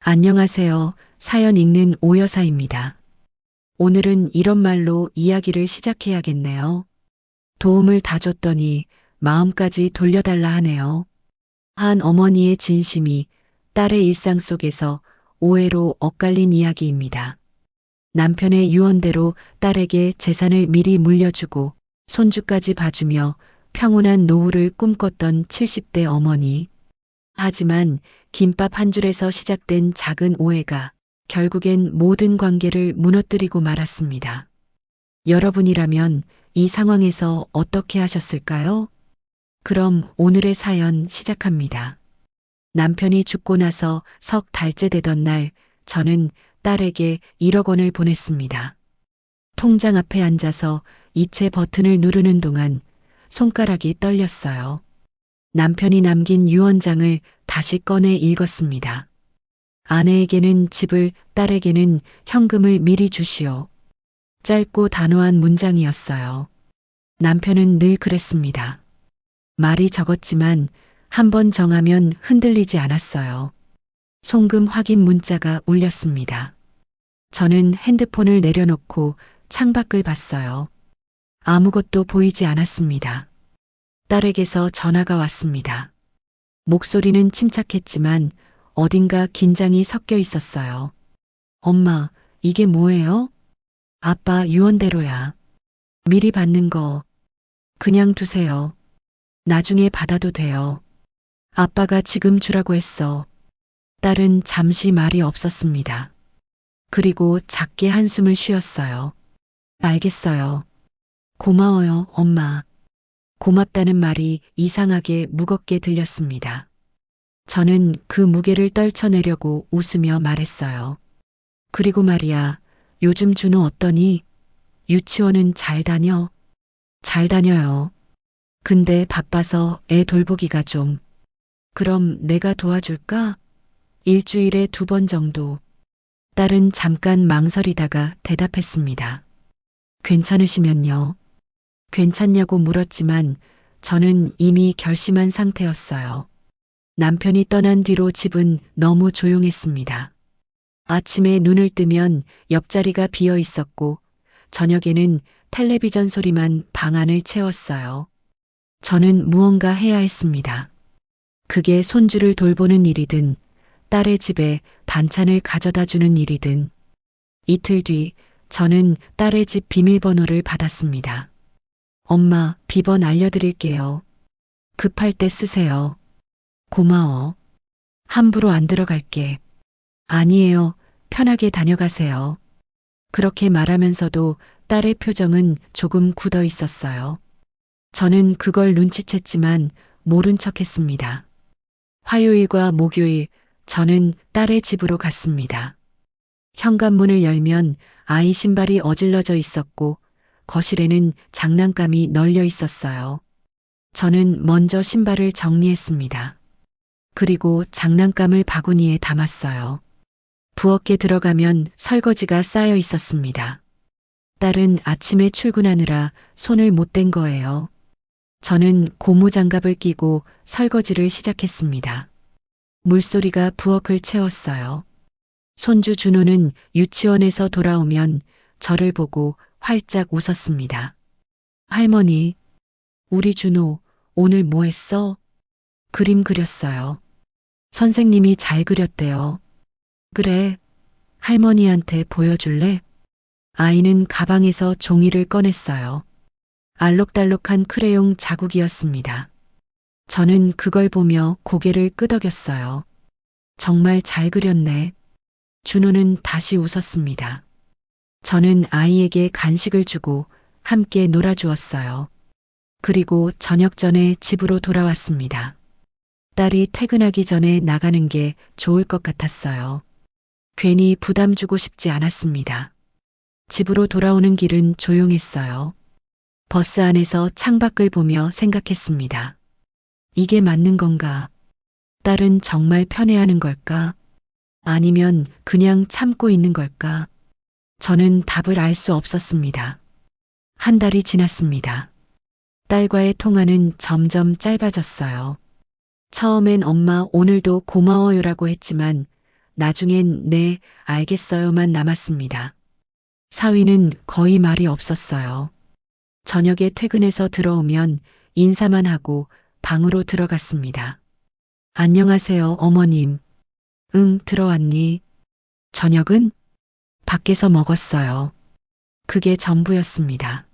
안녕하세요. 사연 읽는 오여사입니다. 오늘은 이런 말로 이야기를 시작해야겠네요. 도움을 다 줬더니 마음까지 돌려달라 하네요. 한 어머니의 진심이 딸의 일상 속에서 오해로 엇갈린 이야기입니다. 남편의 유언대로 딸에게 재산을 미리 물려주고 손주까지 봐주며 평온한 노후를 꿈꿨던 70대 어머니. 하지만 김밥 한 줄에서 시작된 작은 오해가 결국엔 모든 관계를 무너뜨리고 말았습니다. 여러분이라면 이 상황에서 어떻게 하셨을까요? 그럼 오늘의 사연 시작합니다. 남편이 죽고 나서 석 달째 되던 날, 저는 딸에게 1억 원을 보냈습니다. 통장 앞에 앉아서 이체 버튼을 누르는 동안 손가락이 떨렸어요. 남편이 남긴 유언장을 다시 꺼내 읽었습니다. 아내에게는 집을, 딸에게는 현금을 미리 주시오. 짧고 단호한 문장이었어요. 남편은 늘 그랬습니다. 말이 적었지만 한 번 정하면 흔들리지 않았어요. 송금 확인 문자가 울렸습니다. 저는 핸드폰을 내려놓고 창밖을 봤어요. 아무것도 보이지 않았습니다. 딸에게서 전화가 왔습니다. 목소리는 침착했지만 어딘가 긴장이 섞여 있었어요. 엄마, 이게 뭐예요? 아빠 유언대로야. 미리 받는 거 그냥 두세요. 나중에 받아도 돼요. 아빠가 지금 주라고 했어. 딸은 잠시 말이 없었습니다. 그리고 작게 한숨을 쉬었어요. 알겠어요. 고마워요, 엄마. 고맙다는 말이 이상하게 무겁게 들렸습니다. 저는 그 무게를 떨쳐내려고 웃으며 말했어요. 그리고 말이야, 요즘 준호 어떠니? 유치원은 잘 다녀? 잘 다녀요. 근데 바빠서 애 돌보기가 좀. 그럼 내가 도와줄까? 일주일에 2번 정도. 딸은 잠깐 망설이다가 대답했습니다. 괜찮으시면요. 괜찮냐고 물었지만 저는 이미 결심한 상태였어요. 남편이 떠난 뒤로 집은 너무 조용했습니다. 아침에 눈을 뜨면 옆자리가 비어 있었고 저녁에는 텔레비전 소리만 방 안을 채웠어요. 저는 무언가 해야 했습니다. 그게 손주를 돌보는 일이든 딸의 집에 반찬을 가져다 주는 일이든. 이틀 뒤 저는 딸의 집 비밀번호를 받았습니다. 엄마, 비번 알려드릴게요. 급할 때 쓰세요. 고마워. 함부로 안 들어갈게. 아니에요. 편하게 다녀가세요. 그렇게 말하면서도 딸의 표정은 조금 굳어 있었어요. 저는 그걸 눈치챘지만 모른 척 했습니다. 화요일과 목요일, 저는 딸의 집으로 갔습니다. 현관문을 열면 아이 신발이 어질러져 있었고 거실에는 장난감이 널려 있었어요. 저는 먼저 신발을 정리했습니다. 그리고 장난감을 바구니에 담았어요. 부엌에 들어가면 설거지가 쌓여 있었습니다. 딸은 아침에 출근하느라 손을 못 댄 거예요. 저는 고무장갑을 끼고 설거지를 시작했습니다. 물소리가 부엌을 채웠어요. 손주 준호는 유치원에서 돌아오면 저를 보고 활짝 웃었습니다. 할머니, 우리 준호 오늘 뭐 했어? 그림 그렸어요. 선생님이 잘 그렸대요. 그래, 할머니한테 보여줄래? 아이는 가방에서 종이를 꺼냈어요. 알록달록한 크레용 자국이었습니다. 저는 그걸 보며 고개를 끄덕였어요. 정말 잘 그렸네. 준호는 다시 웃었습니다. 저는 아이에게 간식을 주고 함께 놀아주었어요. 그리고 저녁 전에 집으로 돌아왔습니다. 딸이 퇴근하기 전에 나가는 게 좋을 것 같았어요. 괜히 부담 주고 싶지 않았습니다. 집으로 돌아오는 길은 조용했어요. 버스 안에서 창밖을 보며 생각했습니다. 이게 맞는 건가? 딸은 정말 편애하는 걸까? 아니면 그냥 참고 있는 걸까? 저는 답을 알 수 없었습니다. 한 달이 지났습니다. 딸과의 통화는 점점 짧아졌어요. 처음엔 엄마 오늘도 고마워요라고 했지만 나중엔 네, 알겠어요만 남았습니다. 사위는 거의 말이 없었어요. 저녁에 퇴근해서 들어오면 인사만 하고 방으로 들어갔습니다. 안녕하세요, 어머님. 응, 들어왔니? 저녁은? 밖에서 먹었어요. 그게 전부였습니다.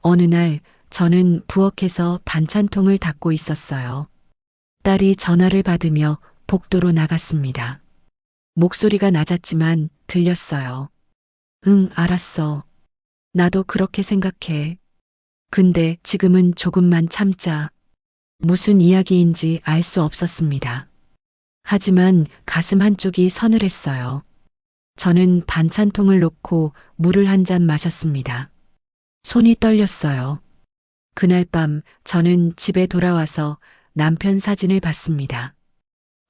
어느 날 저는 부엌에서 반찬통을 닫고 있었어요. 딸이 전화를 받으며 복도로 나갔습니다. 목소리가 낮았지만 들렸어요. 응, 알았어. 나도 그렇게 생각해. 근데 지금은 조금만 참자. 무슨 이야기인지 알 수 없었습니다. 하지만 가슴 한쪽이 서늘했어요. 저는 반찬통을 놓고 물을 한 잔 마셨습니다. 손이 떨렸어요. 그날 밤 저는 집에 돌아와서 남편 사진을 봤습니다.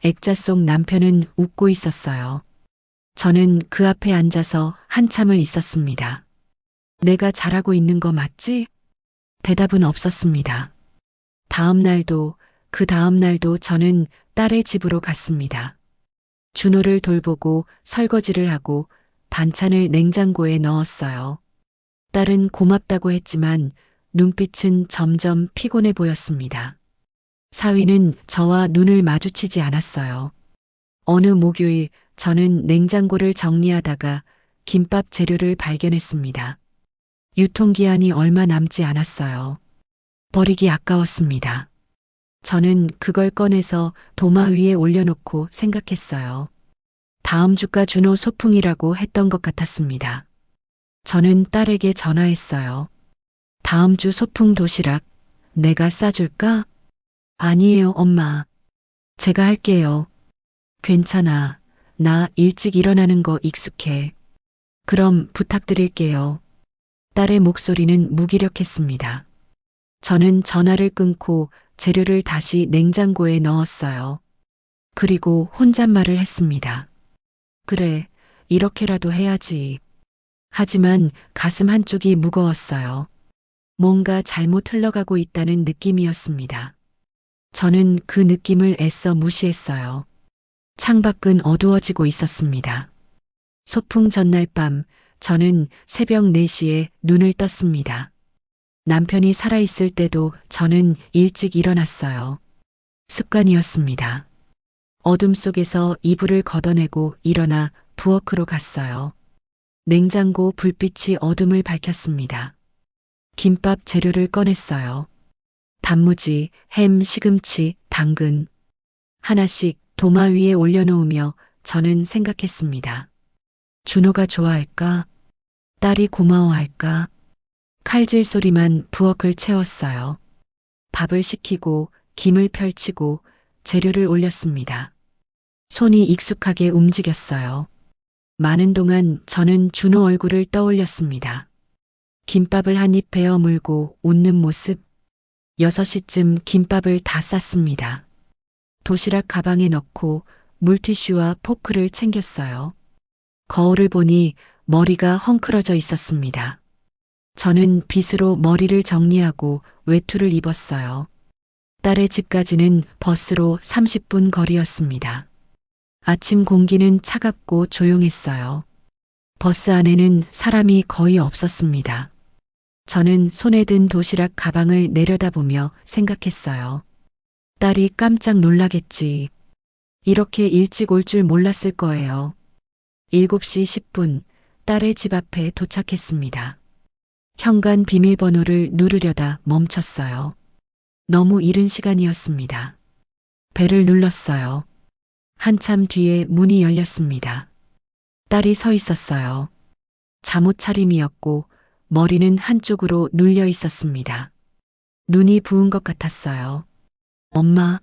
액자 속 남편은 웃고 있었어요. 저는 그 앞에 앉아서 한참을 있었습니다. 내가 잘하고 있는 거 맞지? 대답은 없었습니다. 그 다음 날도 저는 딸의 집으로 갔습니다. 준호를 돌보고 설거지를 하고 반찬을 냉장고에 넣었어요. 딸은 고맙다고 했지만 눈빛은 점점 피곤해 보였습니다. 사위는 저와 눈을 마주치지 않았어요. 어느 목요일 저는 냉장고를 정리하다가 김밥 재료를 발견했습니다. 유통기한이 얼마 남지 않았어요. 버리기 아까웠습니다. 저는 그걸 꺼내서 도마 위에 올려놓고 생각했어요. 다음 주가 준호 소풍이라고 했던 것 같았습니다. 저는 딸에게 전화했어요. 다음 주 소풍 도시락 내가 싸줄까? 아니에요, 엄마. 제가 할게요. 괜찮아. 나 일찍 일어나는 거 익숙해. 그럼 부탁드릴게요. 딸의 목소리는 무기력했습니다. 저는 전화를 끊고 재료를 다시 냉장고에 넣었어요. 그리고 혼잣말을 했습니다. 그래, 이렇게라도 해야지. 하지만 가슴 한쪽이 무거웠어요. 뭔가 잘못 흘러가고 있다는 느낌이었습니다. 저는 그 느낌을 애써 무시했어요. 창밖은 어두워지고 있었습니다. 소풍 전날 밤 저는 새벽 4시에 눈을 떴습니다. 남편이 살아있을 때도 저는 일찍 일어났어요. 습관이었습니다. 어둠 속에서 이불을 걷어내고 일어나 부엌으로 갔어요. 냉장고 불빛이 어둠을 밝혔습니다. 김밥 재료를 꺼냈어요. 단무지, 햄, 시금치, 당근. 하나씩 도마 위에 올려놓으며 저는 생각했습니다. 준호가 좋아할까? 딸이 고마워할까? 칼질 소리만 부엌을 채웠어요. 밥을 식히고 김을 펼치고 재료를 올렸습니다. 손이 익숙하게 움직였어요. 많은 동안 저는 준호 얼굴을 떠올렸습니다. 김밥을 한 입 베어 물고 웃는 모습. 6시쯤 김밥을 다 쌌습니다. 도시락 가방에 넣고 물티슈와 포크를 챙겼어요. 거울을 보니 머리가 헝클어져 있었습니다. 저는 빗으로 머리를 정리하고 외투를 입었어요. 딸의 집까지는 버스로 30분 거리였습니다. 아침 공기는 차갑고 조용했어요. 버스 안에는 사람이 거의 없었습니다. 저는 손에 든 도시락 가방을 내려다보며 생각했어요. 딸이 깜짝 놀라겠지. 이렇게 일찍 올 줄 몰랐을 거예요. 7시 10분 딸의 집 앞에 도착했습니다. 현관 비밀번호를 누르려다 멈췄어요. 너무 이른 시간이었습니다. 벨을 눌렀어요. 한참 뒤에 문이 열렸습니다. 딸이 서 있었어요. 잠옷 차림이었고 머리는 한쪽으로 눌려 있었습니다. 눈이 부은 것 같았어요. 엄마,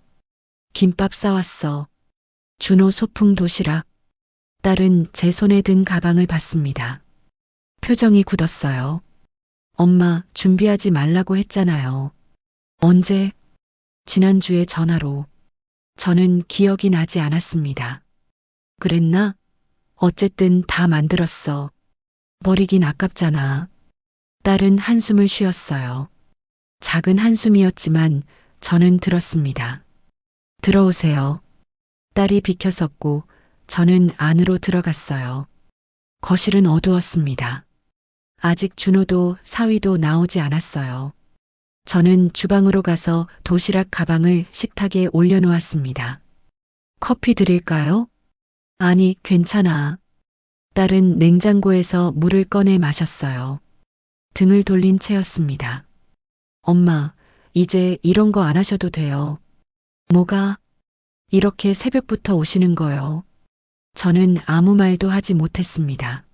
김밥 싸왔어. 준호 소풍 도시락. 딸은 제 손에 든 가방을 봤습니다. 표정이 굳었어요. 엄마, 준비하지 말라고 했잖아요. 언제? 지난주에 전화로. 저는 기억이 나지 않았습니다. 그랬나? 어쨌든 다 만들었어. 버리긴 아깝잖아. 딸은 한숨을 쉬었어요. 작은 한숨이었지만 저는 들었습니다. 들어오세요. 딸이 비켜섰고 저는 안으로 들어갔어요. 거실은 어두웠습니다. 아직 준호도 사위도 나오지 않았어요. 저는 주방으로 가서 도시락 가방을 식탁에 올려놓았습니다. 커피 드릴까요? 아니, 괜찮아. 딸은 냉장고에서 물을 꺼내 마셨어요. 등을 돌린 채였습니다. 엄마, 이제 이런 거 안 하셔도 돼요. 뭐가? 이렇게 새벽부터 오시는 거요. 저는 아무 말도 하지 못했습니다.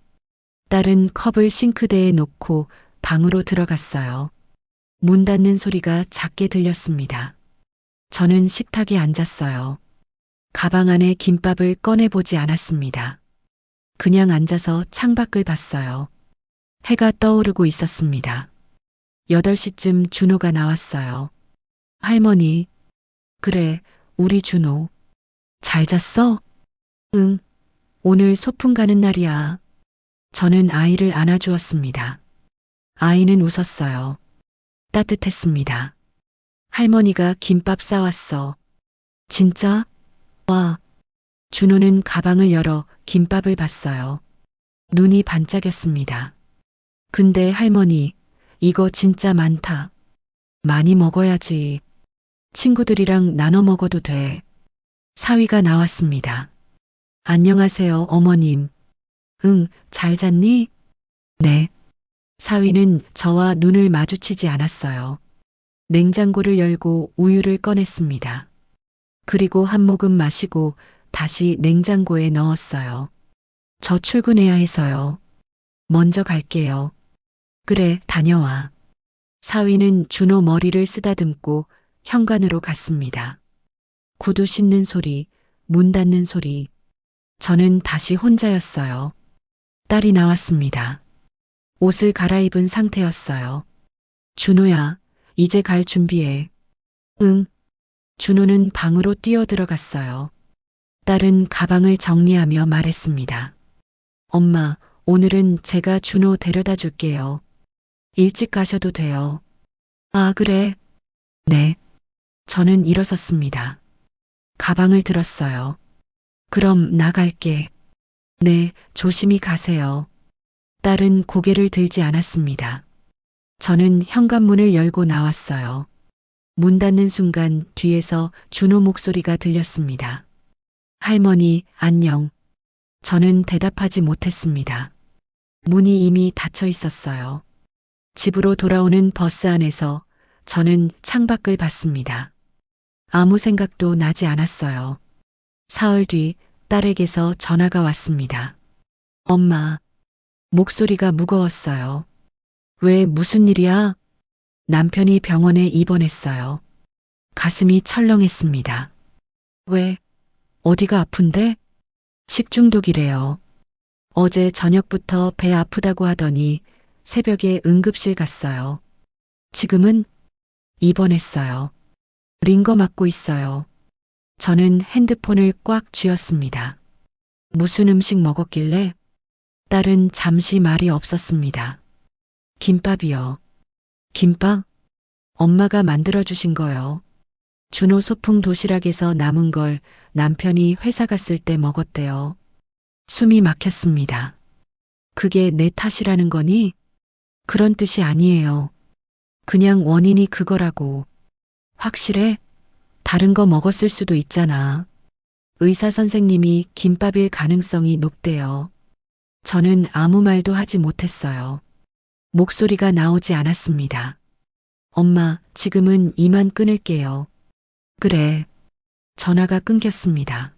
딸은 컵을 싱크대에 놓고 방으로 들어갔어요. 문 닫는 소리가 작게 들렸습니다. 저는 식탁에 앉았어요. 가방 안에 김밥을 꺼내보지 않았습니다. 그냥 앉아서 창밖을 봤어요. 해가 떠오르고 있었습니다. 8시쯤 준호가 나왔어요. 할머니, 그래, 우리 준호. 잘 잤어? 응, 오늘 소풍 가는 날이야. 저는 아이를 안아주었습니다. 아이는 웃었어요. 따뜻했습니다. 할머니가 김밥 싸왔어. 진짜? 와. 준호는 가방을 열어 김밥을 봤어요. 눈이 반짝였습니다. 근데 할머니, 이거 진짜 많다. 많이 먹어야지. 친구들이랑 나눠 먹어도 돼. 사위가 나왔습니다. 안녕하세요, 어머님. 응, 잘 잤니? 네. 사위는 저와 눈을 마주치지 않았어요. 냉장고를 열고 우유를 꺼냈습니다. 그리고 한 모금 마시고 다시 냉장고에 넣었어요. 저 출근해야 해서요. 먼저 갈게요. 그래, 다녀와. 사위는 준호 머리를 쓰다듬고 현관으로 갔습니다. 구두 신는 소리, 문 닫는 소리. 저는 다시 혼자였어요. 딸이 나왔습니다. 옷을 갈아입은 상태였어요. 준호야, 이제 갈 준비해. 응. 준호는 방으로 뛰어들어갔어요. 딸은 가방을 정리하며 말했습니다. 엄마, 오늘은 제가 준호 데려다 줄게요. 일찍 가셔도 돼요. 아, 그래? 네. 저는 일어섰습니다. 가방을 들었어요. 그럼 나갈게. 네, 조심히 가세요. 딸은 고개를 들지 않았습니다. 저는 현관문을 열고 나왔어요. 문 닫는 순간 뒤에서 준호 목소리가 들렸습니다. 할머니, 안녕. 저는 대답하지 못했습니다. 문이 이미 닫혀 있었어요. 집으로 돌아오는 버스 안에서 저는 창밖을 봤습니다. 아무 생각도 나지 않았어요. 사흘 뒤 딸에게서 전화가 왔습니다. 엄마, 목소리가 무거웠어요. 왜 무슨 일이야? 남편이 병원에 입원했어요. 가슴이 철렁했습니다. 왜? 어디가 아픈데? 식중독이래요. 어제 저녁부터 배 아프다고 하더니 새벽에 응급실 갔어요. 지금은 입원했어요. 링거 맞고 있어요. 저는 핸드폰을 꽉 쥐었습니다. 무슨 음식 먹었길래? 딸은 잠시 말이 없었습니다. 김밥이요. 김밥? 엄마가 만들어주신 거요. 준호 소풍 도시락에서 남은 걸 남편이 회사 갔을 때 먹었대요. 숨이 막혔습니다. 그게 내 탓이라는 거니? 그런 뜻이 아니에요. 그냥 원인이 그거라고. 확실해? 다른 거 먹었을 수도 있잖아. 의사 선생님이 김밥일 가능성이 높대요. 저는 아무 말도 하지 못했어요. 목소리가 나오지 않았습니다. 엄마, 지금은 이만 끊을게요. 그래. 전화가 끊겼습니다.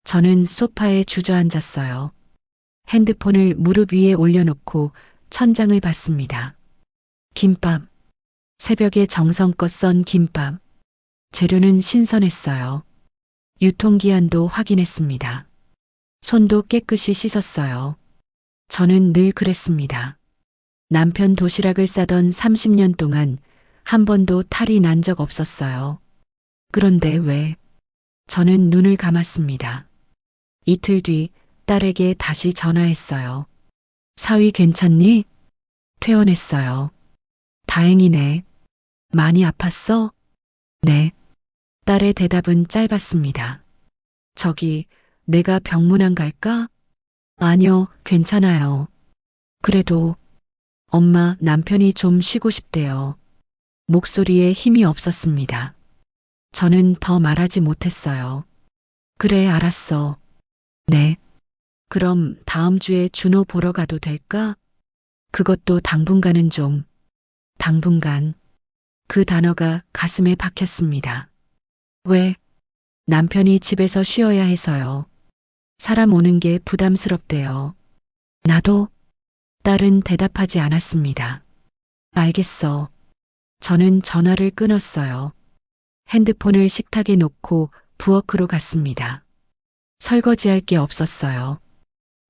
저는 소파에 주저앉았어요. 핸드폰을 무릎 위에 올려놓고 천장을 봤습니다. 김밥. 새벽에 정성껏 썬 김밥. 재료는 신선했어요. 유통기한도 확인했습니다. 손도 깨끗이 씻었어요. 저는 늘 그랬습니다. 남편 도시락을 싸던 30년 동안 한 번도 탈이 난 적 없었어요. 그런데 왜? 저는 눈을 감았습니다. 이틀 뒤 딸에게 다시 전화했어요. 사위 괜찮니? 퇴원했어요. 다행이네. 많이 아팠어? 네. 딸의 대답은 짧았습니다. 저기 내가 병문안 갈까? 아니요, 괜찮아요. 그래도 엄마, 남편이 좀 쉬고 싶대요. 목소리에 힘이 없었습니다. 저는 더 말하지 못했어요. 그래, 알았어. 네. 그럼 다음 주에 준호 보러 가도 될까? 그것도 당분간은 좀. 당분간. 그 단어가 가슴에 박혔습니다. 왜? 남편이 집에서 쉬어야 해서요. 사람 오는 게 부담스럽대요. 나도? 딸은 대답하지 않았습니다. 알겠어. 저는 전화를 끊었어요. 핸드폰을 식탁에 놓고 부엌으로 갔습니다. 설거지할 게 없었어요.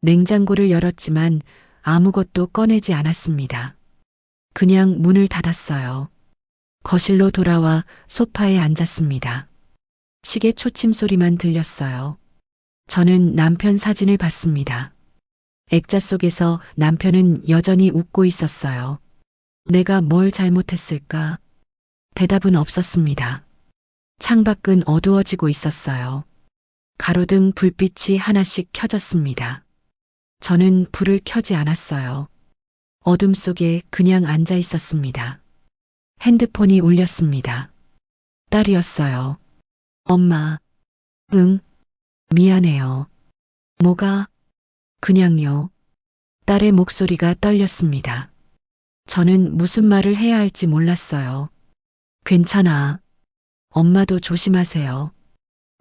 냉장고를 열었지만 아무것도 꺼내지 않았습니다. 그냥 문을 닫았어요. 거실로 돌아와 소파에 앉았습니다. 시계 초침 소리만 들렸어요. 저는 남편 사진을 봤습니다. 액자 속에서 남편은 여전히 웃고 있었어요. 내가 뭘 잘못했을까? 대답은 없었습니다. 창밖은 어두워지고 있었어요. 가로등 불빛이 하나씩 켜졌습니다. 저는 불을 켜지 않았어요. 어둠 속에 그냥 앉아 있었습니다. 핸드폰이 울렸습니다. 딸이었어요. 엄마. 응, 미안해요. 뭐가? 그냥요. 딸의 목소리가 떨렸습니다. 저는 무슨 말을 해야 할지 몰랐어요. 괜찮아. 엄마도 조심하세요.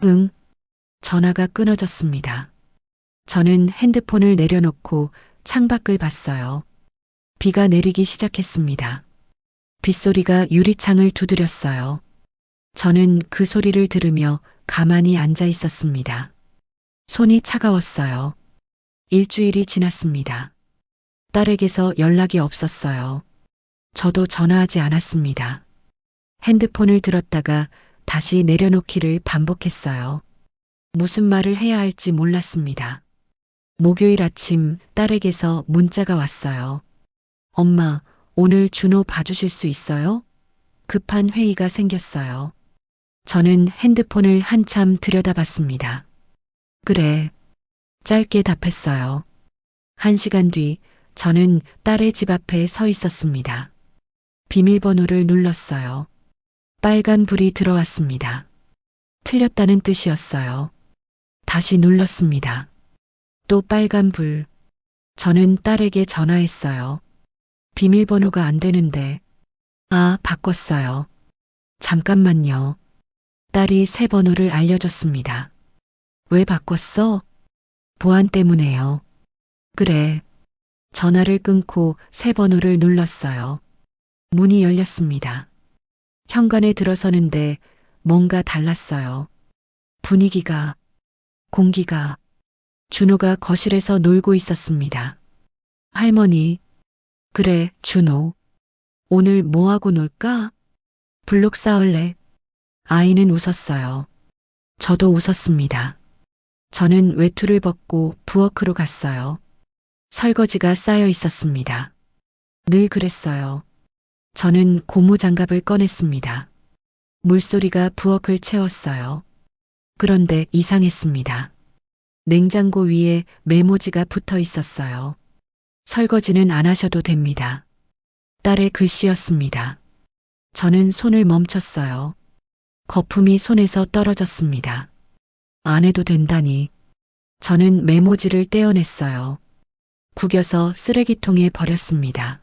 응. 전화가 끊어졌습니다. 저는 핸드폰을 내려놓고 창밖을 봤어요. 비가 내리기 시작했습니다. 빗소리가 유리창을 두드렸어요. 저는 그 소리를 들으며 가만히 앉아 있었습니다. 손이 차가웠어요. 일주일이 지났습니다. 딸에게서 연락이 없었어요. 저도 전화하지 않았습니다. 핸드폰을 들었다가 다시 내려놓기를 반복했어요. 무슨 말을 해야 할지 몰랐습니다. 목요일 아침 딸에게서 문자가 왔어요. 엄마, 오늘 준호 봐주실 수 있어요? 급한 회의가 생겼어요. 저는 핸드폰을 한참 들여다봤습니다. 그래. 짧게 답했어요. 1시간 뒤 저는 딸의 집 앞에 서 있었습니다. 비밀번호를 눌렀어요. 빨간 불이 들어왔습니다. 틀렸다는 뜻이었어요. 다시 눌렀습니다. 또 빨간 불. 저는 딸에게 전화했어요. 비밀번호가 안 되는데. 아, 바꿨어요. 잠깐만요. 딸이 새 번호를 알려줬습니다. 왜 바꿨어? 보안 때문에요. 그래. 전화를 끊고 새 번호를 눌렀어요. 문이 열렸습니다. 현관에 들어서는데 뭔가 달랐어요. 분위기가, 공기가, 준호가 거실에서 놀고 있었습니다. 할머니, 그래, 준호. 오늘 뭐하고 놀까? 블록 쌓을래? 아이는 웃었어요. 저도 웃었습니다. 저는 외투를 벗고 부엌으로 갔어요. 설거지가 쌓여 있었습니다. 늘 그랬어요. 저는 고무장갑을 꺼냈습니다. 물소리가 부엌을 채웠어요. 그런데 이상했습니다. 냉장고 위에 메모지가 붙어 있었어요. 설거지는 안 하셔도 됩니다. 딸의 글씨였습니다. 저는 손을 멈췄어요. 거품이 손에서 떨어졌습니다. 안 해도 된다니. 저는 메모지를 떼어냈어요. 구겨서 쓰레기통에 버렸습니다.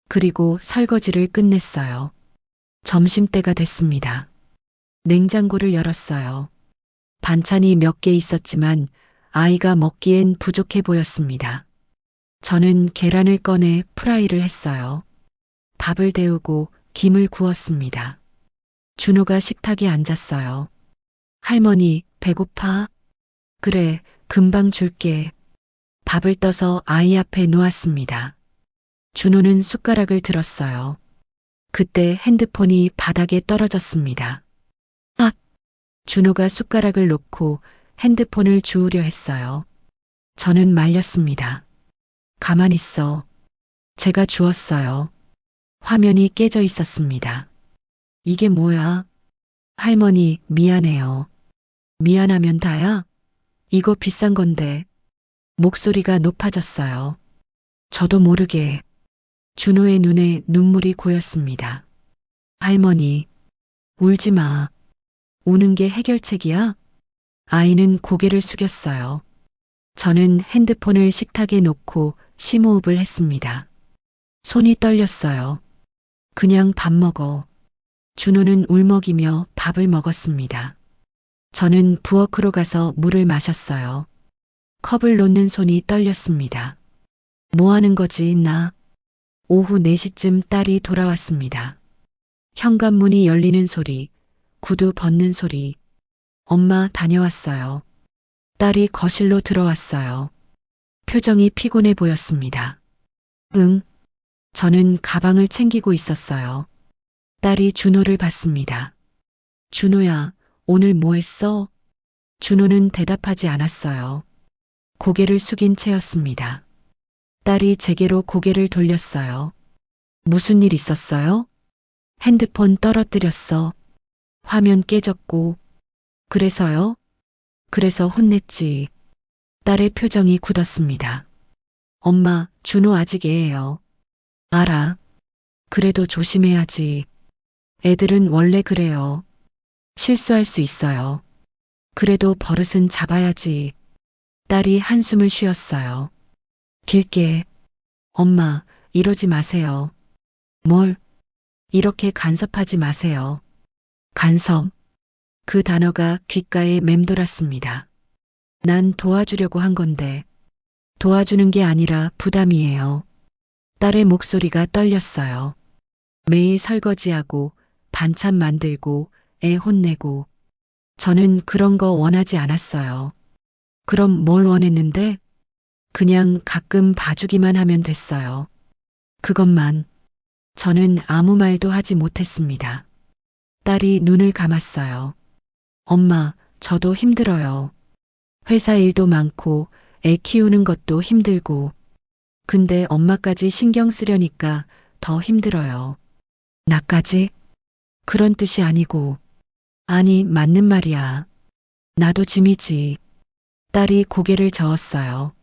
그리고 설거지를 끝냈어요. 점심때가 됐습니다. 냉장고를 열었어요. 반찬이 몇 개 있었지만 아이가 먹기엔 부족해 보였습니다. 저는 계란을 꺼내 프라이를 했어요. 밥을 데우고 김을 구웠습니다. 준호가 식탁에 앉았어요. 할머니, 배고파? 그래, 금방 줄게. 밥을 떠서 아이 앞에 놓았습니다. 준호는 숟가락을 들었어요. 그때 핸드폰이 바닥에 떨어졌습니다. 아! 준호가 숟가락을 놓고 핸드폰을 주우려 했어요. 저는 말렸습니다. 가만히 있어. 제가 주웠어요. 화면이 깨져 있었습니다. 이게 뭐야? 할머니, 미안해요. 미안하면 다야? 이거 비싼 건데. 목소리가 높아졌어요. 저도 모르게 준호의 눈에 눈물이 고였습니다. 할머니, 울지 마. 우는 게 해결책이야? 아이는 고개를 숙였어요. 저는 핸드폰을 식탁에 놓고 심호흡을 했습니다. 손이 떨렸어요. 그냥 밥 먹어. 준호는 울먹이며 밥을 먹었습니다. 저는 부엌으로 가서 물을 마셨어요. 컵을 놓는 손이 떨렸습니다. 뭐 하는 거지, 나? 오후 4시쯤 딸이 돌아왔습니다. 현관문이 열리는 소리, 구두 벗는 소리. 엄마 다녀왔어요. 딸이 거실로 들어왔어요. 표정이 피곤해 보였습니다. 응. 저는 가방을 챙기고 있었어요. 딸이 준호를 봤습니다. 준호야, 오늘 뭐 했어? 준호는 대답하지 않았어요. 고개를 숙인 채였습니다. 딸이 제게로 고개를 돌렸어요. 무슨 일 있었어요? 핸드폰 떨어뜨렸어. 화면 깨졌고. 그래서요? 그래서 혼냈지. 딸의 표정이 굳었습니다. 엄마, 준호 아직 애예요. 알아. 그래도 조심해야지. 애들은 원래 그래요. 실수할 수 있어요. 그래도 버릇은 잡아야지. 딸이 한숨을 쉬었어요. 길게. 엄마, 이러지 마세요. 뭘? 이렇게 간섭하지 마세요. 간섭. 그 단어가 귓가에 맴돌았습니다. 난 도와주려고 한 건데. 도와주는 게 아니라 부담이에요. 딸의 목소리가 떨렸어요. 매일 설거지하고 반찬 만들고 애 혼내고. 저는 그런 거 원하지 않았어요. 그럼 뭘 원했는데? 그냥 가끔 봐주기만 하면 됐어요. 그것만. 저는 아무 말도 하지 못했습니다. 딸이 눈을 감았어요. 엄마, 저도 힘들어요. 회사 일도 많고 애 키우는 것도 힘들고. 근데 엄마까지 신경 쓰려니까 더 힘들어요. 나까지? 그런 뜻이 아니고. 아니, 맞는 말이야. 나도 짐이지. 딸이 고개를 저었어요.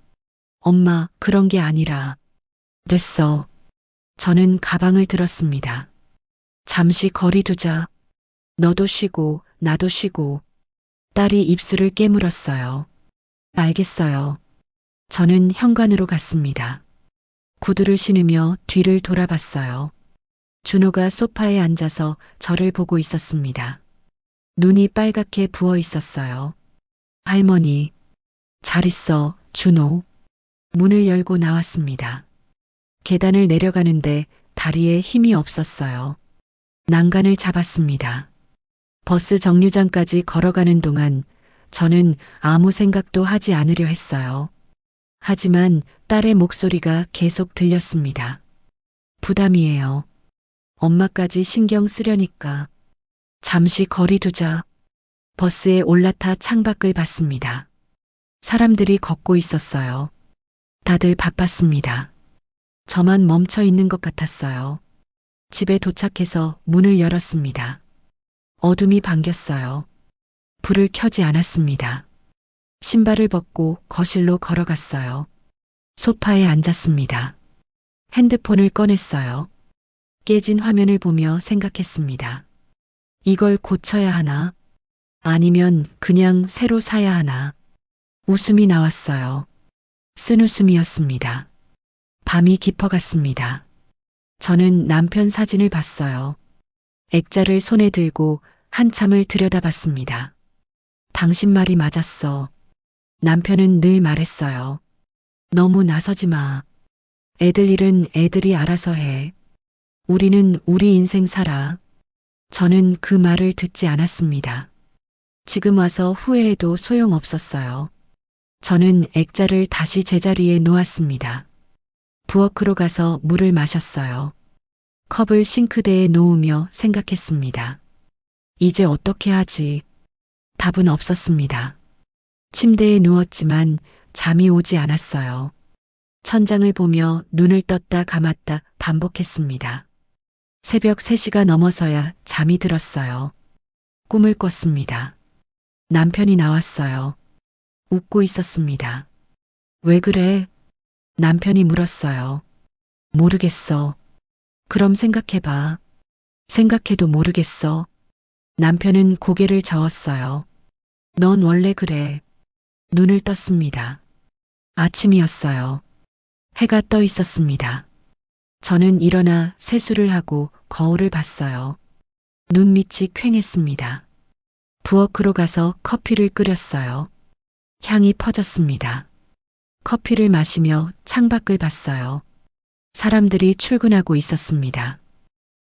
엄마, 그런 게 아니라. 됐어. 저는 가방을 들었습니다. 잠시 거리 두자. 너도 쉬고, 나도 쉬고. 딸이 입술을 깨물었어요. 알겠어요. 저는 현관으로 갔습니다. 구두를 신으며 뒤를 돌아봤어요. 준호가 소파에 앉아서 저를 보고 있었습니다. 눈이 빨갛게 부어 있었어요. 할머니, 잘 있어, 준호. 문을 열고 나왔습니다. 계단을 내려가는데 다리에 힘이 없었어요. 난간을 잡았습니다. 버스 정류장까지 걸어가는 동안 저는 아무 생각도 하지 않으려 했어요. 하지만 딸의 목소리가 계속 들렸습니다. 부담이에요. 엄마까지 신경 쓰려니까. 잠시 거리 두자. 버스에 올라타 창밖을 봤습니다. 사람들이 걷고 있었어요. 다들 바빴습니다. 저만 멈춰 있는 것 같았어요. 집에 도착해서 문을 열었습니다. 어둠이 반겼어요. 불을 켜지 않았습니다. 신발을 벗고 거실로 걸어갔어요. 소파에 앉았습니다. 핸드폰을 꺼냈어요. 깨진 화면을 보며 생각했습니다. 이걸 고쳐야 하나? 아니면 그냥 새로 사야 하나? 웃음이 나왔어요. 쓴웃음이었습니다. 밤이 깊어갔습니다. 저는 남편 사진을 봤어요. 액자를 손에 들고 한참을 들여다봤습니다. 당신 말이 맞았어. 남편은 늘 말했어요. 너무 나서지 마. 애들 일은 애들이 알아서 해. 우리는 우리 인생 살아. 저는 그 말을 듣지 않았습니다. 지금 와서 후회해도 소용없었어요. 저는 액자를 다시 제자리에 놓았습니다. 부엌으로 가서 물을 마셨어요. 컵을 싱크대에 놓으며 생각했습니다. 이제 어떻게 하지? 답은 없었습니다. 침대에 누웠지만 잠이 오지 않았어요. 천장을 보며 눈을 떴다 감았다 반복했습니다. 새벽 3시가 넘어서야 잠이 들었어요. 꿈을 꿨습니다. 남편이 나왔어요. 웃고 있었습니다. 왜 그래? 남편이 물었어요. 모르겠어. 그럼 생각해봐. 생각해도 모르겠어. 남편은 고개를 저었어요. 넌 원래 그래. 눈을 떴습니다. 아침이었어요. 해가 떠 있었습니다. 저는 일어나 세수를 하고 거울을 봤어요. 눈밑이 퀭했습니다. 부엌으로 가서 커피를 끓였어요. 향이 퍼졌습니다. 커피를 마시며 창밖을 봤어요. 사람들이 출근하고 있었습니다.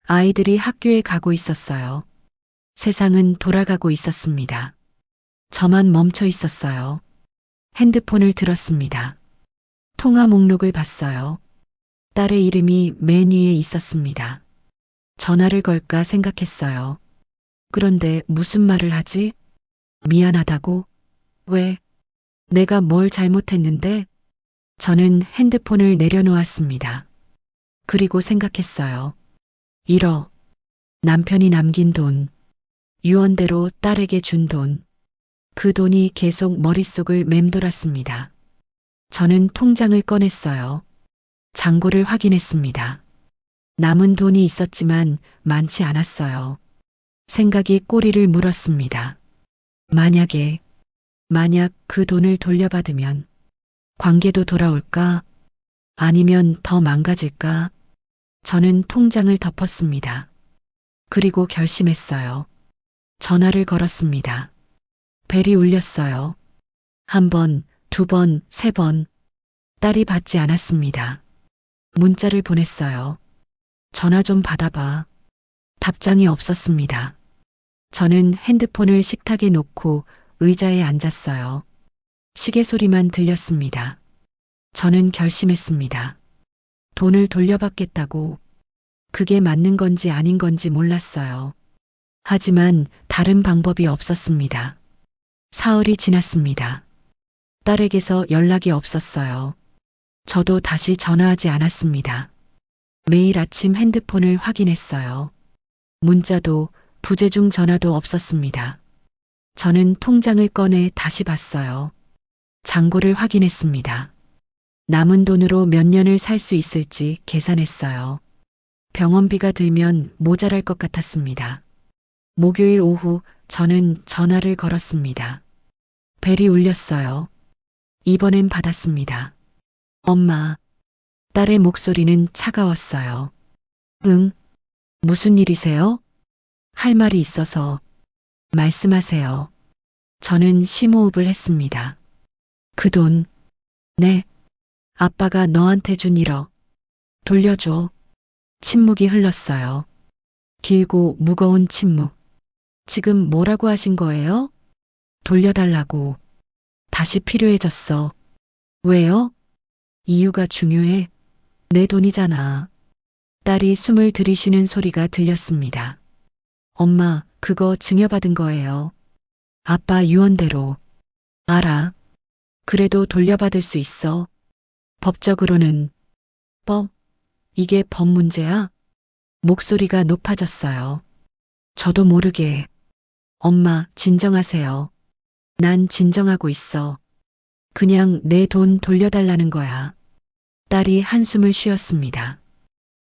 아이들이 학교에 가고 있었어요. 세상은 돌아가고 있었습니다. 저만 멈춰 있었어요. 핸드폰을 들었습니다. 통화 목록을 봤어요. 딸의 이름이 맨 위에 있었습니다. 전화를 걸까 생각했어요. 그런데 무슨 말을 하지? 미안하다고? 왜? 내가 뭘 잘못했는데? 저는 핸드폰을 내려놓았습니다. 그리고 생각했어요. 1억. 남편이 남긴 돈. 유언대로 딸에게 준 돈. 그 돈이 계속 머릿속을 맴돌았습니다. 저는 통장을 꺼냈어요. 잔고를 확인했습니다. 남은 돈이 있었지만 많지 않았어요. 생각이 꼬리를 물었습니다. 만약 그 돈을 돌려받으면 관계도 돌아올까? 아니면 더 망가질까? 저는 통장을 덮었습니다. 그리고 결심했어요. 전화를 걸었습니다. 벨이 울렸어요. 한 번, 두 번, 세 번. 딸이 받지 않았습니다. 문자를 보냈어요. 전화 좀 받아봐. 답장이 없었습니다. 저는 핸드폰을 식탁에 놓고 의자에 앉았어요. 시계 소리만 들렸습니다. 저는 결심했습니다. 돈을 돌려받겠다고. 그게 맞는 건지 아닌 건지 몰랐어요. 하지만 다른 방법이 없었습니다. 사흘이 지났습니다. 딸에게서 연락이 없었어요. 저도 다시 전화하지 않았습니다. 매일 아침 핸드폰을 확인했어요. 문자도 부재중 전화도 없었습니다. 저는 통장을 꺼내 다시 봤어요. 잔고를 확인했습니다. 남은 돈으로 몇 년을 살 수 있을지 계산했어요. 병원비가 들면 모자랄 것 같았습니다. 목요일 오후 저는 전화를 걸었습니다. 벨이 울렸어요. 이번엔 받았습니다. 엄마. 딸의 목소리는 차가웠어요. 응? 무슨 일이세요? 할 말이 있어서. 말씀하세요. 저는 심호흡을 했습니다. 그 돈. 네. 아빠가 너한테 준 1억. 돌려줘. 침묵이 흘렀어요. 길고 무거운 침묵. 지금 뭐라고 하신 거예요? 돌려달라고. 다시 필요해졌어. 왜요? 이유가 중요해. 내 돈이잖아. 딸이 숨을 들이쉬는 소리가 들렸습니다. 엄마, 그거 증여받은 거예요. 아빠 유언대로. 알아. 그래도 돌려받을 수 있어. 법적으로는. 법? 이게 법 문제야? 목소리가 높아졌어요. 저도 모르게. 엄마, 진정하세요. 난 진정하고 있어. 그냥 내 돈 돌려달라는 거야. 딸이 한숨을 쉬었습니다.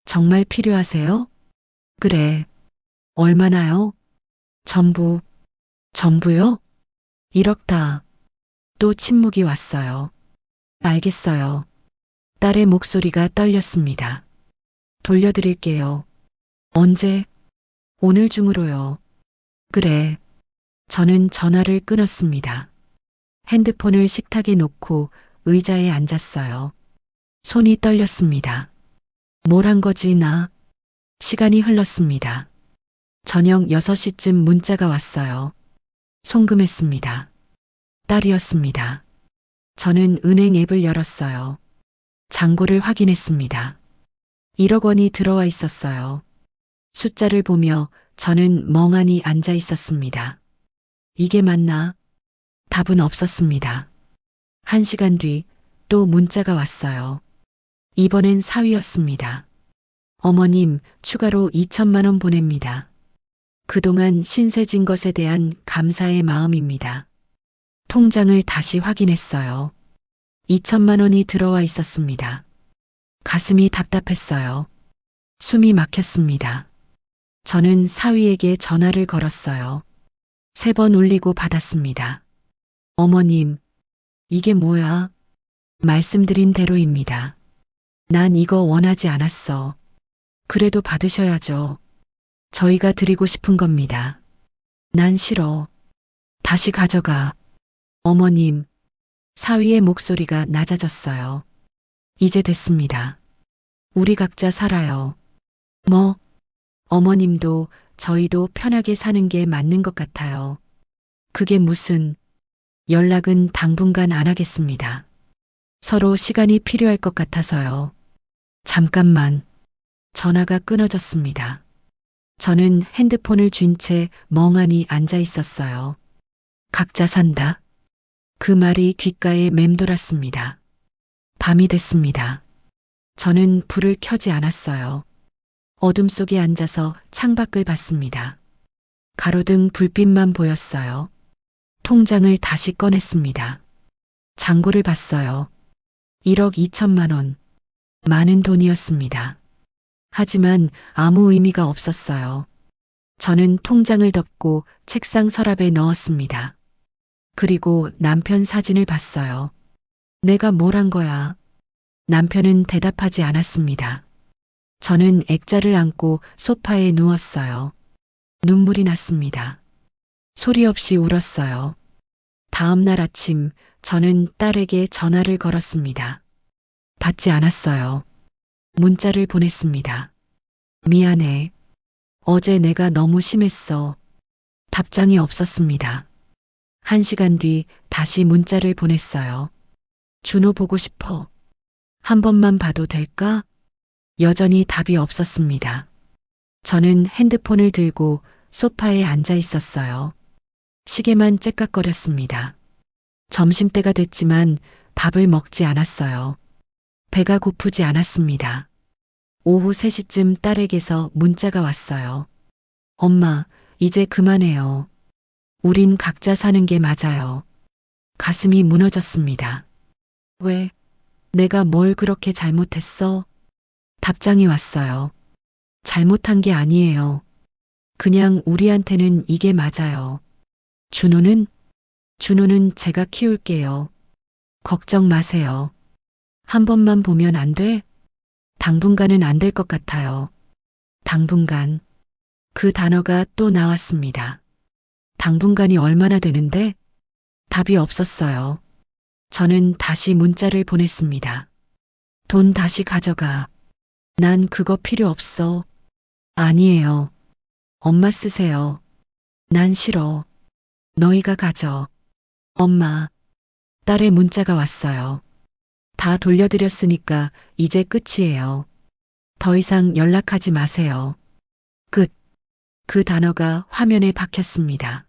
정말 필요하세요? 그래. 얼마나요? 전부. 전부요? 1억 다. 또 침묵이 왔어요. 알겠어요. 딸의 목소리가 떨렸습니다. 돌려드릴게요. 언제? 오늘 중으로요. 그래. 저는 전화를 끊었습니다. 핸드폰을 식탁에 놓고 의자에 앉았어요. 손이 떨렸습니다. 뭘 한 거지, 나? 시간이 흘렀습니다. 저녁 6시쯤 문자가 왔어요. 송금했습니다. 딸이었습니다. 저는 은행 앱을 열었어요. 잔고를 확인했습니다. 1억 원이 들어와 있었어요. 숫자를 보며 저는 멍하니 앉아 있었습니다. 이게 맞나? 답은 없었습니다. 1시간 뒤 또 문자가 왔어요. 이번엔 사위였습니다. 어머님, 추가로 2천만 원 보냅니다. 그동안 신세 진 것에 대한 감사의 마음입니다. 통장을 다시 확인했어요. 2천만 원이 들어와 있었습니다. 가슴이 답답했어요. 숨이 막혔습니다. 저는 사위에게 전화를 걸었어요. 3번 울리고 받았습니다. 어머님, 이게 뭐야? 말씀드린 대로입니다. 난 이거 원하지 않았어. 그래도 받으셔야죠. 저희가 드리고 싶은 겁니다. 난 싫어. 다시 가져가. 어머님, 사위의 목소리가 낮아졌어요. 이제 됐습니다. 우리 각자 살아요. 뭐, 어머님도 저희도 편하게 사는 게 맞는 것 같아요. 그게 무슨, 연락은 당분간 안 하겠습니다. 서로 시간이 필요할 것 같아서요. 잠깐만. 전화가 끊어졌습니다. 저는 핸드폰을 쥔 채 멍하니 앉아 있었어요. 각자 산다. 그 말이 귓가에 맴돌았습니다. 밤이 됐습니다. 저는 불을 켜지 않았어요. 어둠 속에 앉아서 창밖을 봤습니다. 가로등 불빛만 보였어요. 통장을 다시 꺼냈습니다. 잔고를 봤어요. 1억 2천만 원. 많은 돈이었습니다. 하지만 아무 의미가 없었어요. 저는 통장을 덮고 책상 서랍에 넣었습니다. 그리고 남편 사진을 봤어요. 내가 뭘 한 거야? 남편은 대답하지 않았습니다. 저는 액자를 안고 소파에 누웠어요. 눈물이 났습니다. 소리 없이 울었어요. 다음 날 아침 저는 딸에게 전화를 걸었습니다. 받지 않았어요. 문자를 보냈습니다. 미안해. 어제 내가 너무 심했어. 답장이 없었습니다. 1시간 뒤 다시 문자를 보냈어요. 준호 보고 싶어. 한 번만 봐도 될까? 여전히 답이 없었습니다. 저는 핸드폰을 들고 소파에 앉아 있었어요. 시계만 째깍거렸습니다. 점심때가 됐지만 밥을 먹지 않았어요. 배가 고프지 않았습니다. 오후 3시쯤 딸에게서 문자가 왔어요. 엄마, 이제 그만해요. 우린 각자 사는 게 맞아요. 가슴이 무너졌습니다. 왜? 내가 뭘 그렇게 잘못했어? 답장이 왔어요. 잘못한 게 아니에요. 그냥 우리한테는 이게 맞아요. 준호는? 준호는 제가 키울게요. 걱정 마세요. 한 번만 보면 안 돼? 당분간은 안 될 것 같아요. 당분간. 그 단어가 또 나왔습니다. 당분간이 얼마나 되는데? 답이 없었어요. 저는 다시 문자를 보냈습니다. 돈 다시 가져가. 난 그거 필요 없어. 아니에요. 엄마 쓰세요. 난 싫어. 너희가 가져. 엄마. 딸의 문자가 왔어요. 다 돌려드렸으니까 이제 끝이에요. 더 이상 연락하지 마세요. 끝. 그 단어가 화면에 박혔습니다.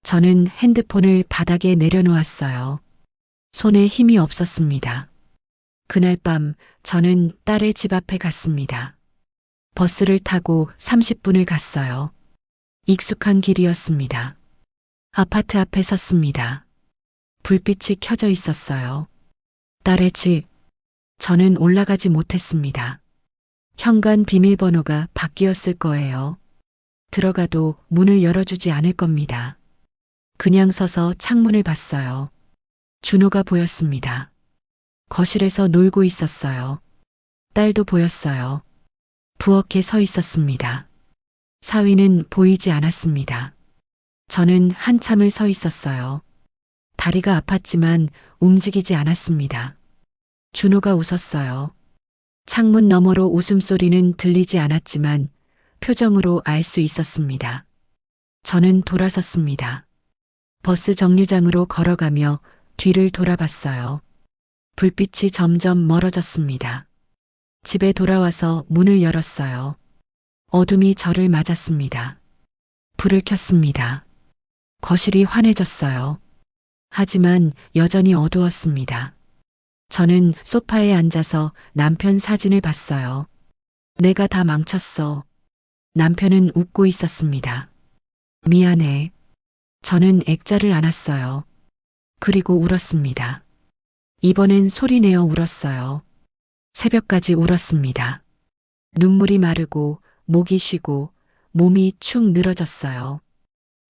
저는 핸드폰을 바닥에 내려놓았어요. 손에 힘이 없었습니다. 그날 밤 저는 딸의 집 앞에 갔습니다. 버스를 타고 30분을 갔어요. 익숙한 길이었습니다. 아파트 앞에 섰습니다. 불빛이 켜져 있었어요. 딸의 집. 저는 올라가지 못했습니다. 현관 비밀번호가 바뀌었을 거예요. 들어가도 문을 열어주지 않을 겁니다. 그냥 서서 창문을 봤어요. 준호가 보였습니다. 거실에서 놀고 있었어요. 딸도 보였어요. 부엌에 서 있었습니다. 사위는 보이지 않았습니다. 저는 한참을 서 있었어요. 다리가 아팠지만 움직이지 않았습니다. 준호가 웃었어요. 창문 너머로 웃음소리는 들리지 않았지만 표정으로 알 수 있었습니다. 저는 돌아섰습니다. 버스 정류장으로 걸어가며 뒤를 돌아봤어요. 불빛이 점점 멀어졌습니다. 집에 돌아와서 문을 열었어요. 어둠이 저를 맞았습니다. 불을 켰습니다. 거실이 환해졌어요. 하지만 여전히 어두웠습니다. 저는 소파에 앉아서 남편 사진을 봤어요. 내가 다 망쳤어. 남편은 웃고 있었습니다. 미안해. 저는 액자를 안았어요. 그리고 울었습니다. 이번엔 소리내어 울었어요. 새벽까지 울었습니다. 눈물이 마르고 목이 쉬고 몸이 축 늘어졌어요.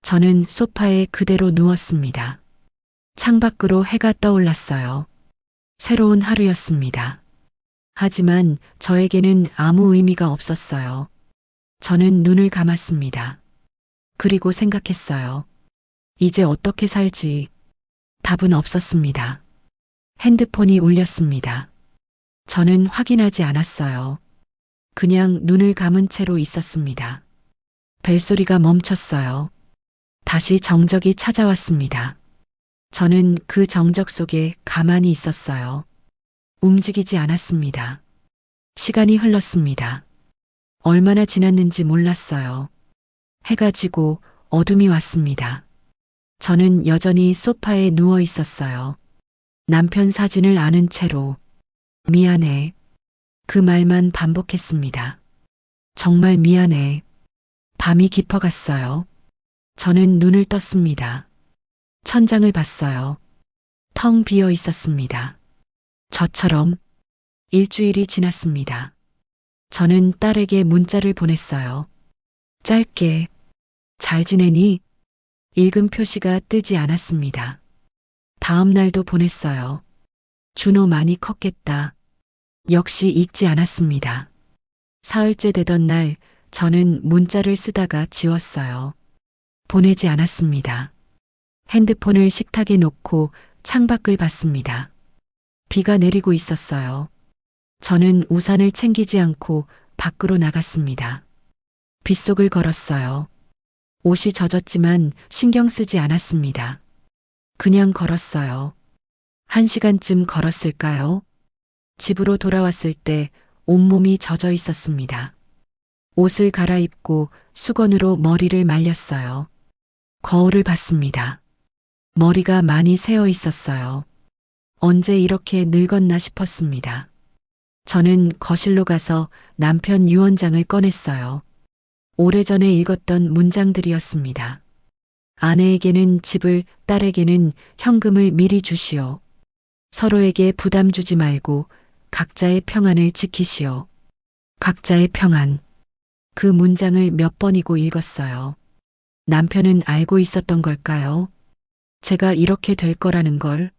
저는 소파에 그대로 누웠습니다. 창밖으로 해가 떠올랐어요. 새로운 하루였습니다. 하지만 저에게는 아무 의미가 없었어요. 저는 눈을 감았습니다. 그리고 생각했어요. 이제 어떻게 살지? 답은 없었습니다. 핸드폰이 울렸습니다. 저는 확인하지 않았어요. 그냥 눈을 감은 채로 있었습니다. 벨소리가 멈췄어요. 다시 정적이 찾아왔습니다. 저는 그 정적 속에 가만히 있었어요. 움직이지 않았습니다. 시간이 흘렀습니다. 얼마나 지났는지 몰랐어요. 해가 지고 어둠이 왔습니다. 저는 여전히 소파에 누워 있었어요. 남편 사진을 아는 채로 미안해. 그 말만 반복했습니다. 정말 미안해. 밤이 깊어갔어요. 저는 눈을 떴습니다. 천장을 봤어요. 텅 비어 있었습니다. 저처럼 일주일이 지났습니다. 저는 딸에게 문자를 보냈어요. 짧게, 잘 지내니? 읽은 표시가 뜨지 않았습니다. 다음 날도 보냈어요. 준호 많이 컸겠다. 역시 읽지 않았습니다. 사흘째 되던 날 저는 문자를 쓰다가 지웠어요. 보내지 않았습니다. 핸드폰을 식탁에 놓고 창밖을 봤습니다. 비가 내리고 있었어요. 저는 우산을 챙기지 않고 밖으로 나갔습니다. 빗속을 걸었어요. 옷이 젖었지만 신경 쓰지 않았습니다. 그냥 걸었어요. 1시간쯤 걸었을까요? 집으로 돌아왔을 때 온몸이 젖어 있었습니다. 옷을 갈아입고 수건으로 머리를 말렸어요. 거울을 봤습니다. 머리가 많이 새어 있었어요. 언제 이렇게 늙었나 싶었습니다. 저는 거실로 가서 남편 유언장을 꺼냈어요. 오래전에 읽었던 문장들이었습니다. 아내에게는 집을, 딸에게는 현금을 미리 주시오. 서로에게 부담 주지 말고 각자의 평안을 지키시오. 각자의 평안. 그 문장을 몇 번이고 읽었어요. 남편은 알고 있었던 걸까요? 제가 이렇게 될 거라는 걸.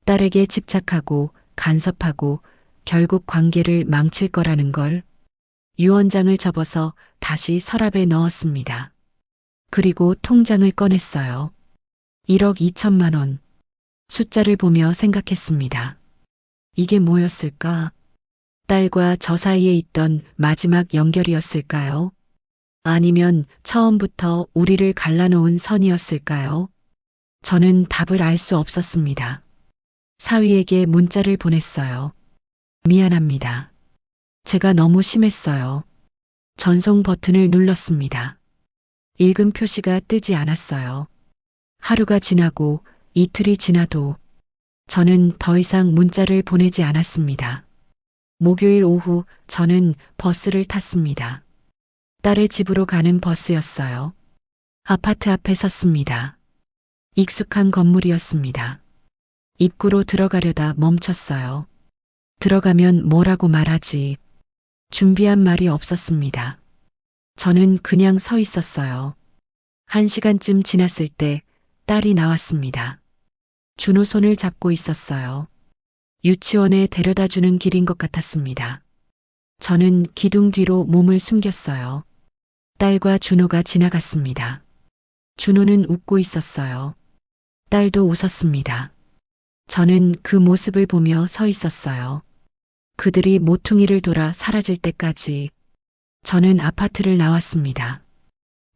딸에게 집착하고 간섭하고 결국 관계를 망칠 거라는 걸. 유언장을 접어서 다시 서랍에 넣었습니다. 그리고 통장을 꺼냈어요. 1억 2천만 원. 숫자를 보며 생각했습니다. 이게 뭐였을까? 딸과 저 사이에 있던 마지막 연결이었을까요? 아니면 처음부터 우리를 갈라놓은 선이었을까요? 저는 답을 알 수 없었습니다. 사위에게 문자를 보냈어요. 미안합니다. 제가 너무 심했어요. 전송 버튼을 눌렀습니다. 읽은 표시가 뜨지 않았어요. 하루가 지나고 이틀이 지나도 저는 더 이상 문자를 보내지 않았습니다. 목요일 오후 저는 버스를 탔습니다. 딸의 집으로 가는 버스였어요. 아파트 앞에 섰습니다. 익숙한 건물이었습니다. 입구로 들어가려다 멈췄어요. 들어가면 뭐라고 말하지? 준비한 말이 없었습니다. 저는 그냥 서 있었어요. 1시간쯤 지났을 때 딸이 나왔습니다. 준호 손을 잡고 있었어요. 유치원에 데려다 주는 길인 것 같았습니다. 저는 기둥 뒤로 몸을 숨겼어요. 딸과 준호가 지나갔습니다. 준호는 웃고 있었어요. 딸도 웃었습니다. 저는 그 모습을 보며 서 있었어요. 그들이 모퉁이를 돌아 사라질 때까지 저는 아파트를 나왔습니다.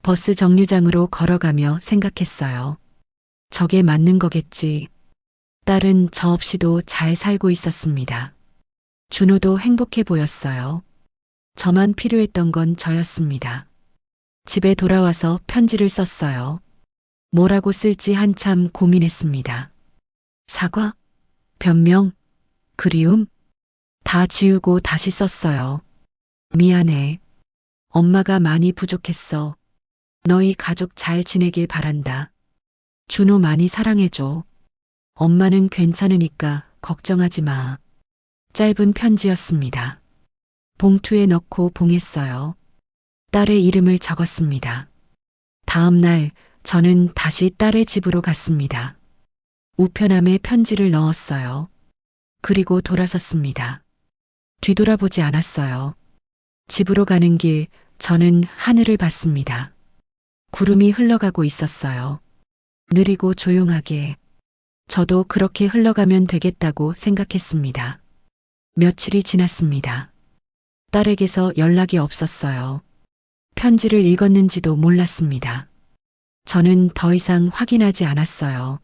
버스 정류장으로 걸어가며 생각했어요. 저게 맞는 거겠지. 딸은 저 없이도 잘 살고 있었습니다. 준호도 행복해 보였어요. 저만 필요했던 건 저였습니다. 집에 돌아와서 편지를 썼어요. 뭐라고 쓸지 한참 고민했습니다. 사과? 변명? 그리움? 다 지우고 다시 썼어요. 미안해. 엄마가 많이 부족했어. 너희 가족 잘 지내길 바란다. 준호 많이 사랑해줘. 엄마는 괜찮으니까 걱정하지 마. 짧은 편지였습니다. 봉투에 넣고 봉했어요. 딸의 이름을 적었습니다. 다음 날 저는 다시 딸의 집으로 갔습니다. 우편함에 편지를 넣었어요. 그리고 돌아섰습니다. 뒤돌아보지 않았어요. 집으로 가는 길 저는 하늘을 봤습니다. 구름이 흘러가고 있었어요. 느리고 조용하게. 저도 그렇게 흘러가면 되겠다고 생각했습니다. 며칠이 지났습니다. 딸에게서 연락이 없었어요. 편지를 읽었는지도 몰랐습니다. 저는 더 이상 확인하지 않았어요.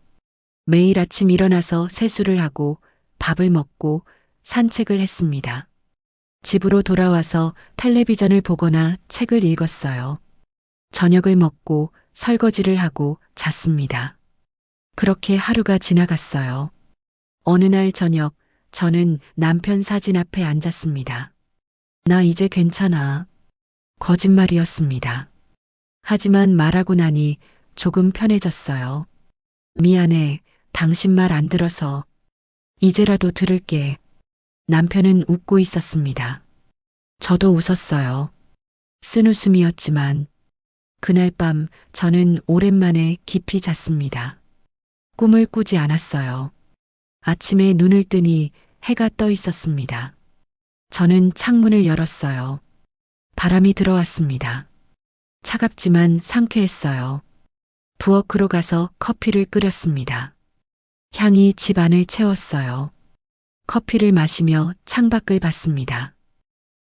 매일 아침 일어나서 세수를 하고 밥을 먹고 산책을 했습니다. 집으로 돌아와서 텔레비전을 보거나 책을 읽었어요. 저녁을 먹고 설거지를 하고 잤습니다. 그렇게 하루가 지나갔어요. 어느 날 저녁 저는 남편 사진 앞에 앉았습니다. 나 이제 괜찮아. 거짓말이었습니다. 하지만 말하고 나니 조금 편해졌어요. 미안해. 당신 말 안 들어서. 이제라도 들을게. 남편은 웃고 있었습니다. 저도 웃었어요. 쓴웃음이었지만 그날 밤 저는 오랜만에 깊이 잤습니다. 꿈을 꾸지 않았어요. 아침에 눈을 뜨니 해가 떠 있었습니다. 저는 창문을 열었어요. 바람이 들어왔습니다. 차갑지만 상쾌했어요. 부엌으로 가서 커피를 끓였습니다. 향이 집 안을 채웠어요. 커피를 마시며 창밖을 봤습니다.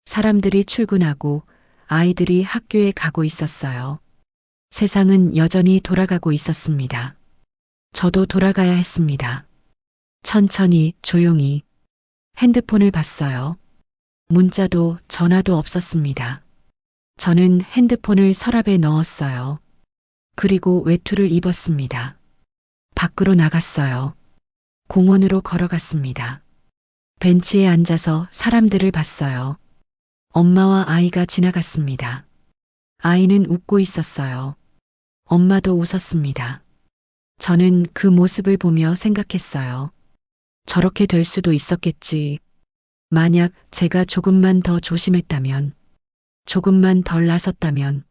사람들이 출근하고 아이들이 학교에 가고 있었어요. 세상은 여전히 돌아가고 있었습니다. 저도 돌아가야 했습니다. 천천히 조용히 핸드폰을 봤어요. 문자도 전화도 없었습니다. 저는 핸드폰을 서랍에 넣었어요. 그리고 외투를 입었습니다. 밖으로 나갔어요. 공원으로 걸어갔습니다. 벤치에 앉아서 사람들을 봤어요. 엄마와 아이가 지나갔습니다. 아이는 웃고 있었어요. 엄마도 웃었습니다. 저는 그 모습을 보며 생각했어요. 저렇게 될 수도 있었겠지. 만약 제가 조금만 더 조심했다면, 조금만 덜 나섰다면.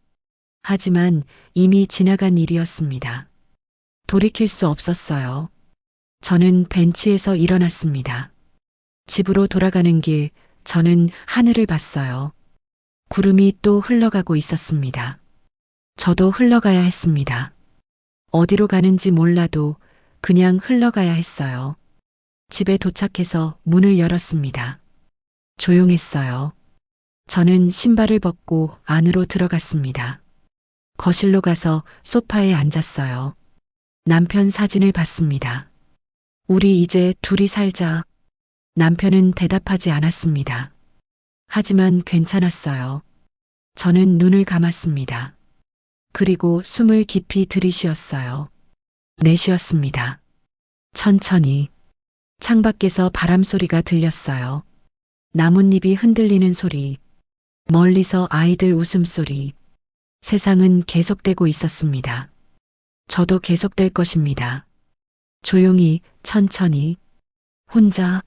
하지만 이미 지나간 일이었습니다. 돌이킬 수 없었어요. 저는 벤치에서 일어났습니다. 집으로 돌아가는 길, 저는 하늘을 봤어요. 구름이 또 흘러가고 있었습니다. 저도 흘러가야 했습니다. 어디로 가는지 몰라도 그냥 흘러가야 했어요. 집에 도착해서 문을 열었습니다. 조용했어요. 저는 신발을 벗고 안으로 들어갔습니다. 거실로 가서 소파에 앉았어요. 남편 사진을 봤습니다. 우리 이제 둘이 살자. 남편은 대답하지 않았습니다. 하지만 괜찮았어요. 저는 눈을 감았습니다. 그리고 숨을 깊이 들이쉬었어요. 내쉬었습니다. 천천히. 창밖에서 바람 소리가 들렸어요. 나뭇잎이 흔들리는 소리. 멀리서 아이들 웃음소리. 세상은 계속되고 있었습니다. 저도 계속될 것입니다. 조용히, 천천히, 혼자.